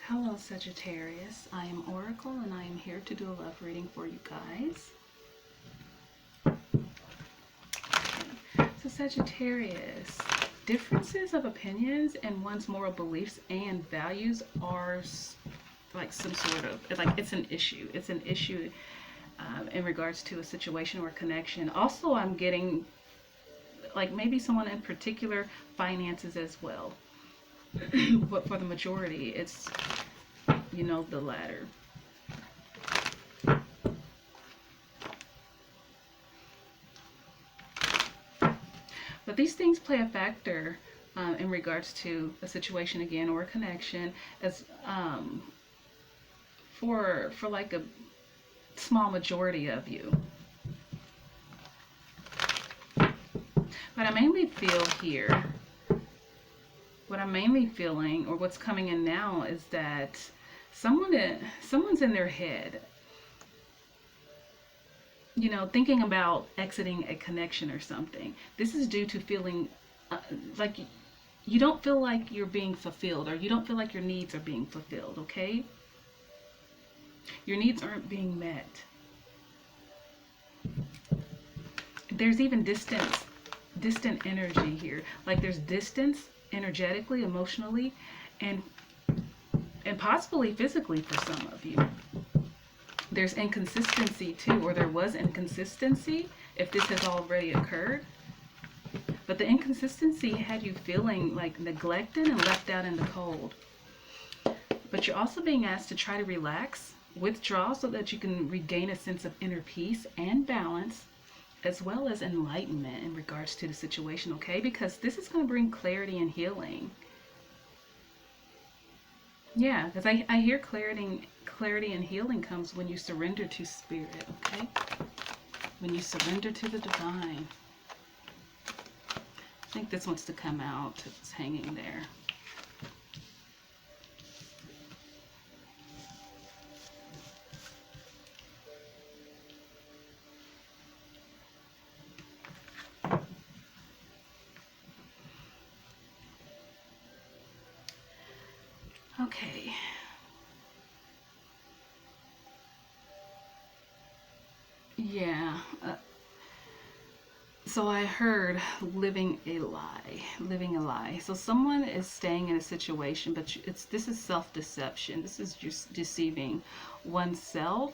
Hello, Sagittarius. I am Oracle and I am here to do a love reading for you guys. So, Sagittarius, differences of opinions and one's moral beliefs and values are like some sort of, like it's an issue. It's an issue in regards to a situation or connection. Also, I'm getting like maybe someone in particular, finances as well. But for the majority, it's, the latter. But these things play a factor in regards to a situation again or a connection as for like a small majority of you. But I mainly feel here, what I'm mainly feeling or what's coming in now is that someone's in their head, thinking about exiting a connection or something. This is due to feeling like you don't feel like you're being fulfilled, or you don't feel like your needs are being fulfilled, okay? Your needs aren't being met. There's even distant energy here. Like there's distance energetically, emotionally, and possibly physically for some of you. There's inconsistency too, or there was inconsistency if this has already occurred. But the inconsistency had you feeling like neglected and left out in the cold. But you're also being asked to try to relax, withdraw so that you can regain a sense of inner peace and balance, as well as enlightenment in regards to the situation, okay? Because this is going to bring clarity and healing. Yeah, because I hear clarity and healing comes when you surrender to spirit, okay? When you surrender to the divine. I think this wants to come out. It's hanging there. Okay. Yeah. So I heard living a lie. So someone is staying in a situation, but this is self-deception. This is just deceiving oneself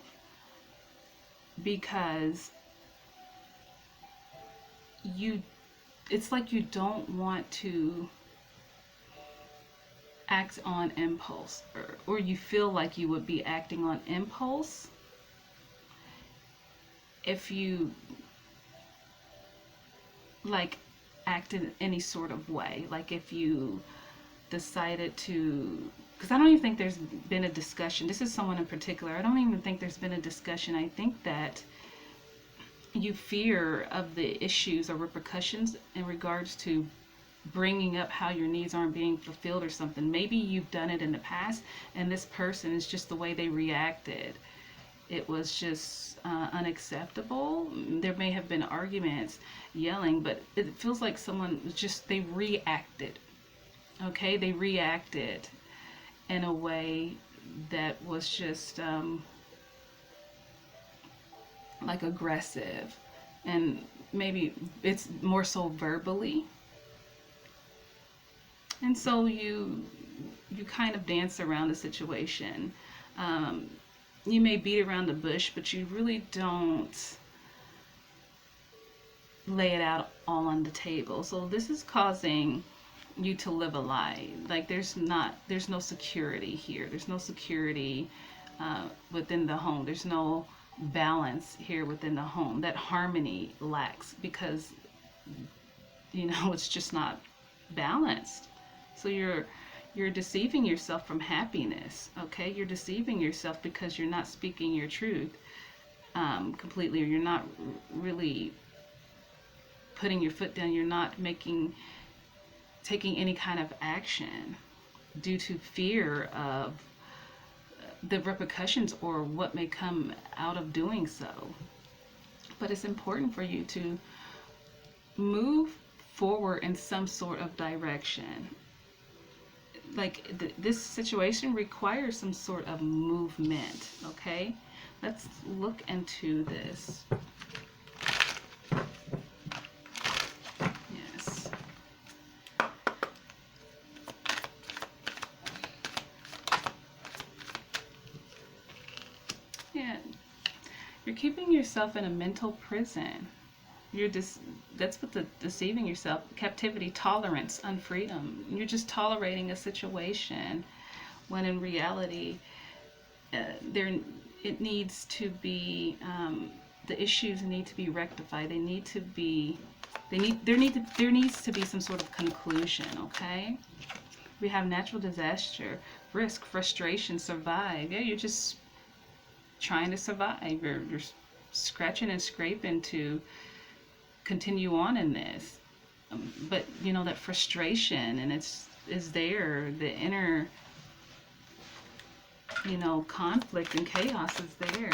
because it's like you don't want to act on impulse, or you feel like you would be acting on impulse if you like act in any sort of way. Like if you decided to, because I don't even think there's been a discussion. This is someone in particular. I don't even think there's been a discussion. I think that you fear of the issues or repercussions in regards to bringing up how your needs aren't being fulfilled or something. Maybe you've done it in the past and this person is just the way they reacted. It was just unacceptable. There may have been arguments, yelling, but it feels like someone just, they reacted. Okay, they reacted in a way that was just like aggressive, and maybe it's more so verbally. And so you kind of dance around the situation. You may beat around the bush, but you really don't lay it out all on the table. So this is causing you to live a lie. Like there's no security here. There's no security within the home. There's no balance here within the home. That harmony lacks because it's just not balanced. So you're deceiving yourself from happiness, okay? You're deceiving yourself because you're not speaking your truth completely, or you're not really putting your foot down. You're not taking any kind of action due to fear of the repercussions or what may come out of doing so. But it's important for you to move forward in some sort of direction. like this situation requires some sort of movement. Okay, let's look into this. Yes. Yeah, you're keeping yourself in a mental prison. You're just, that's what the deceiving yourself, captivity, tolerance, unfreedom. You're just tolerating a situation when in reality, there it needs to be, the issues need to be rectified. They need to be, there needs to be some sort of conclusion. Okay. We have natural disaster, risk, frustration, survive. Yeah, you're just trying to survive. You're scratching and scraping to continue on in this. But you know that frustration, and it's is there. The inner, you know, conflict and chaos is there.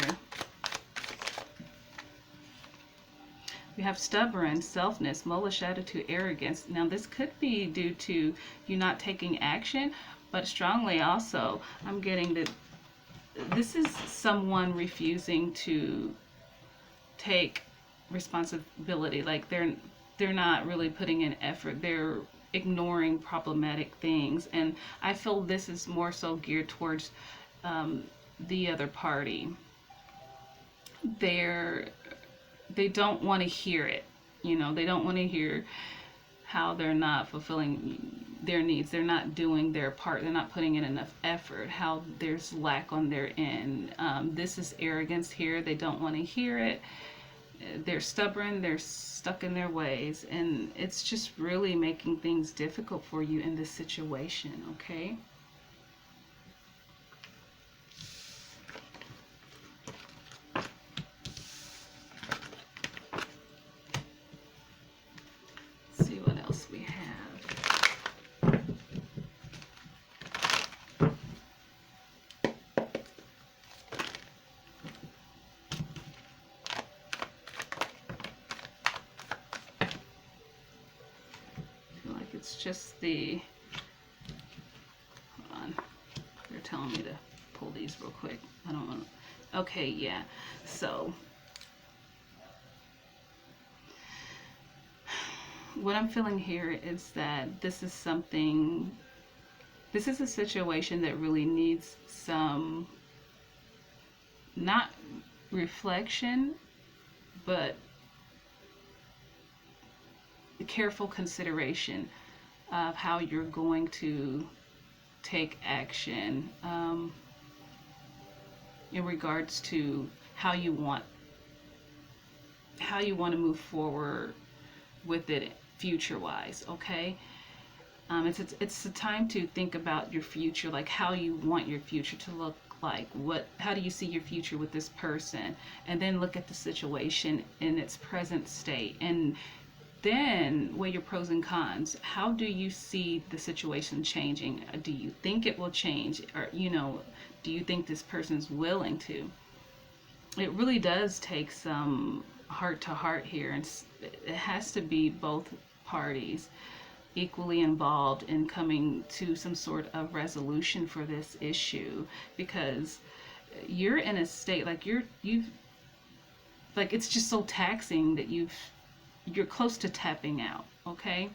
We have stubborn, selfness, mullish attitude, arrogance. Now this could be due to you not taking action, but strongly also I'm getting that this is someone refusing to take responsibility. Like they're not really putting in effort. They're ignoring problematic things, and I feel this is more so geared towards the other party. They don't want to hear it. You know, they don't want to hear how they're not fulfilling their needs. They're not doing their part. They're not putting in enough effort. How there's lack on their end. This is arrogance here. They don't want to hear it. They're stubborn. They're stuck in their ways. And it's just really making things difficult for you in this situation, okay? See what else we have. I feel like it's just the, hold on, they're telling me to pull these real quick. I don't want to, okay, yeah, so what I'm feeling here is that this is something, this is a situation that really needs some, not reflection, but careful consideration of how you're going to take action in regards to how you want to move forward with it future wise. Okay, it's a time to think about your future, like how you want your future to look like. How do you see your future with this person, and then look at the situation in its present state, and then weigh your pros and cons. How do you see the situation changing? Do you think it will change, or do you think this person's willing to? It really does take some heart to heart here, and it has to be both parties equally involved in coming to some sort of resolution for this issue, because you're in a state like you've like it's just so taxing that you're close to tapping out. Okay,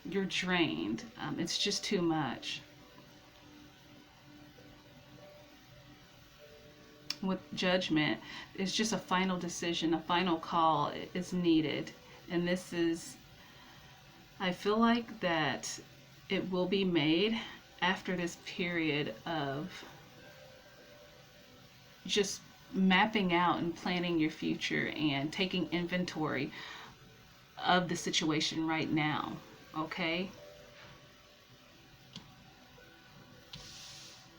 you're drained. It's just too much. With judgment, it's just a final decision, a final call is needed, and this is, I feel like that it will be made after this period of just mapping out and planning your future and taking inventory of the situation right now. Okay,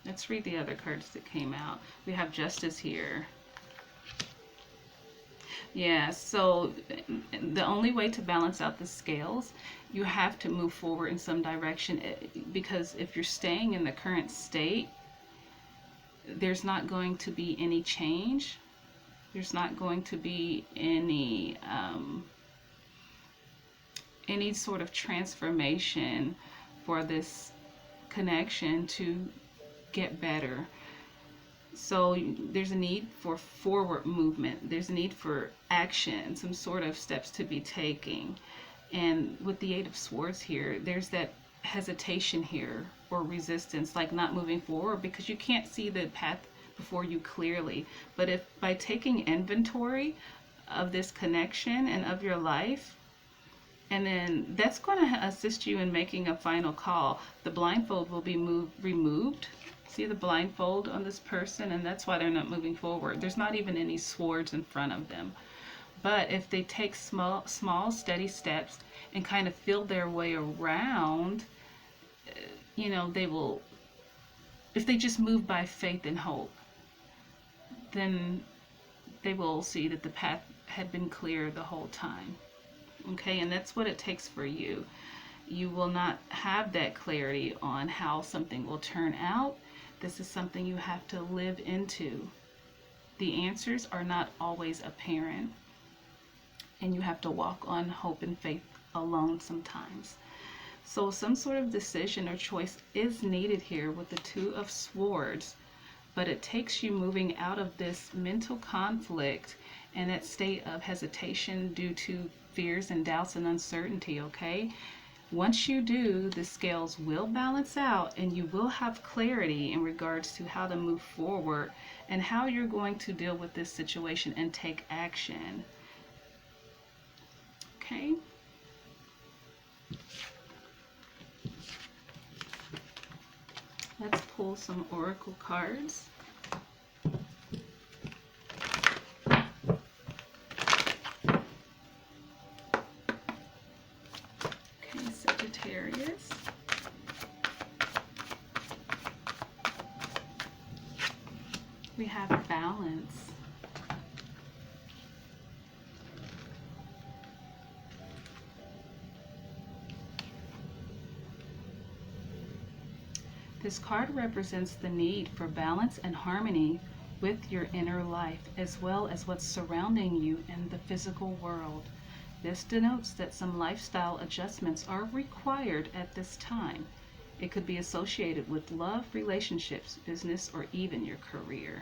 let's read the other cards that came out. We have Justice here. Yeah, so the only way to balance out the scales, you have to move forward in some direction, because if you're staying in the current state, there's not going to be any change. There's not going to be any sort of transformation for this connection to get better. So there's a need for forward movement. There's a need for action, some sort of steps to be taking. And with the Eight of Swords here, there's that hesitation here or resistance, like not moving forward because you can't see the path before you clearly. But if by taking inventory of this connection and of your life, and then that's going to assist you in making a final call. The blindfold will be removed. See the blindfold on this person, and that's why they're not moving forward. There's not even any swords in front of them. But if they take small, steady steps and kind of feel their way around, they will, if they just move by faith and hope, then they will see that the path had been clear the whole time. Okay, and that's what it takes for you. You will not have that clarity on how something will turn out. This is something you have to live into. The answers are not always apparent, and you have to walk on hope and faith alone sometimes. So some sort of decision or choice is needed here with the Two of Swords, but it takes you moving out of this mental conflict and that state of hesitation due to fears and doubts and uncertainty, okay? Once you do, the scales will balance out and you will have clarity in regards to how to move forward and how you're going to deal with this situation and take action. Okay? Let's pull some oracle cards. Okay, Sagittarius. We have balance. This card represents the need for balance and harmony with your inner life, as well as what's surrounding you in the physical world. This denotes that some lifestyle adjustments are required at this time. It could be associated with love, relationships, business, or even your career.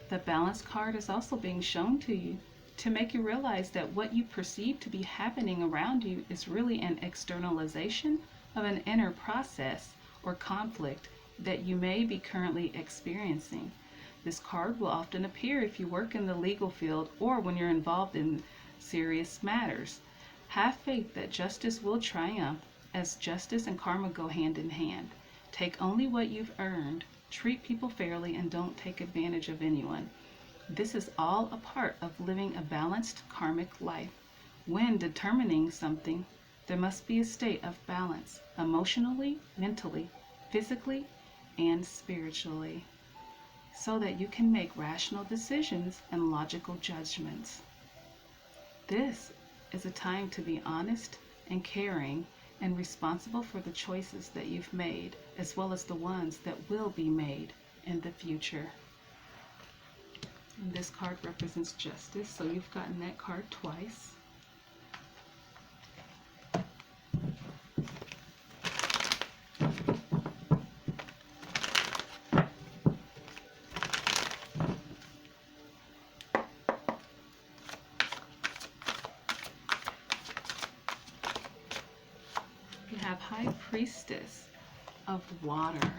The balance card is also being shown to you to make you realize that what you perceive to be happening around you is really an externalization of an inner process or conflict that you may be currently experiencing. This card will often appear if you work in the legal field or when you're involved in serious matters. Have faith that justice will triumph, as justice and karma go hand in hand. Take only what you've earned, treat people fairly, and don't take advantage of anyone. This is all a part of living a balanced karmic life. When determining something, there must be a state of balance, emotionally, mentally, physically, and spiritually, so that you can make rational decisions and logical judgments. This is a time to be honest and caring and responsible for the choices that you've made, as well as the ones that will be made in the future. And this card represents justice, so you've gotten that card twice. You have High Priestess of Water.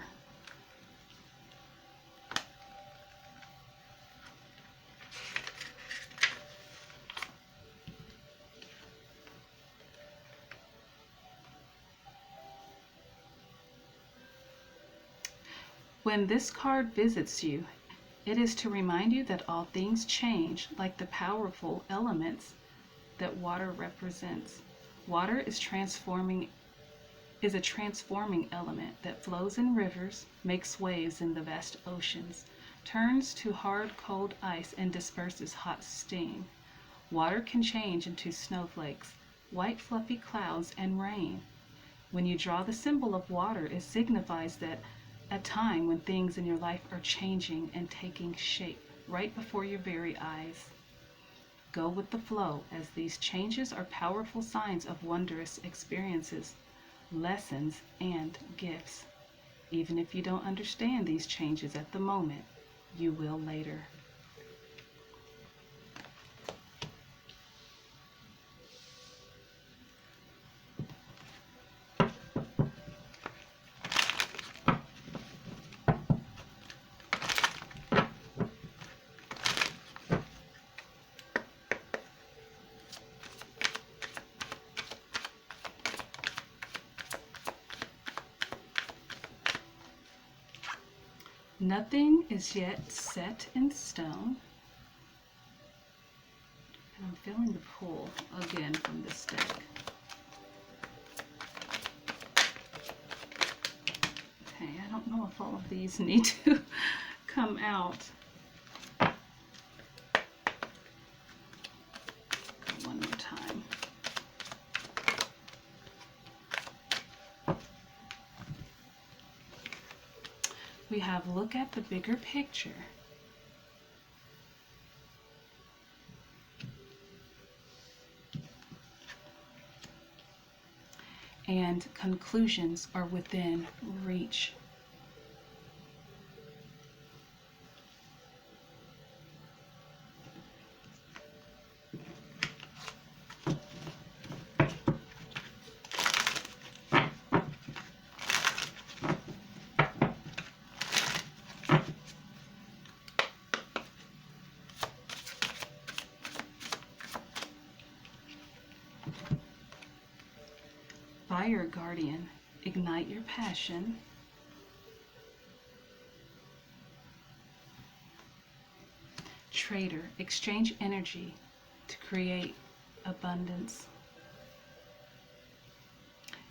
When this card visits you, it is to remind you that all things change, like the powerful elements that water represents. Water is a transforming element that flows in rivers, makes waves in the vast oceans, turns to hard, cold ice, and disperses hot steam. Water can change into snowflakes, white fluffy clouds, and rain. When you draw the symbol of water, it signifies that a time when things in your life are changing and taking shape right before your very eyes. Go with the flow, as these changes are powerful signs of wondrous experiences, lessons, and gifts. Even if you don't understand these changes at the moment, you will later. Nothing is yet set in stone. And I'm feeling the pull again from this deck. Okay, I don't know if all of these need to come out. Go one more time. We have look at the bigger picture. And conclusions are within reach. Fire guardian, ignite your passion. Trader, exchange energy to create abundance.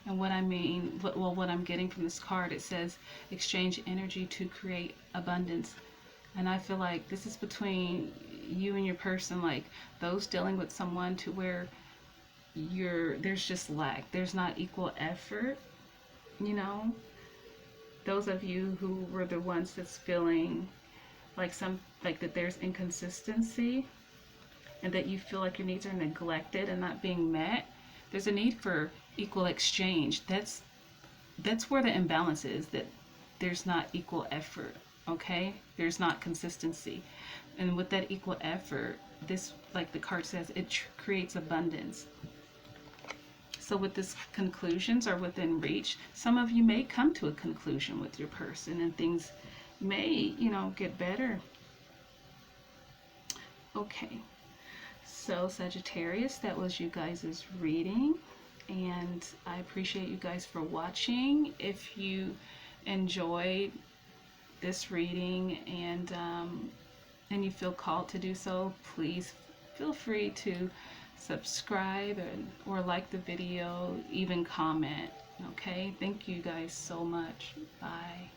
And what I mean, what I'm getting from this card, it says exchange energy to create abundance. And I feel like this is between you and your person, like those dealing with someone to where there's just lack, there's not equal effort, you know. Those of you who were the ones that's feeling like that there's inconsistency and that you feel like your needs are neglected and not being met, there's a need for equal exchange. That's where the imbalance is, that there's not equal effort, okay? There's not consistency. And with that equal effort, this, like the card says, it creates abundance. So with this, conclusions are within reach. Some of you may come to a conclusion with your person and things may, you know, get better. Okay. So Sagittarius, that was you guys' reading. And I appreciate you guys for watching. If you enjoyed this reading and you feel called to do so, please feel free to subscribe or like the video, even comment. Okay, thank you guys so much. Bye.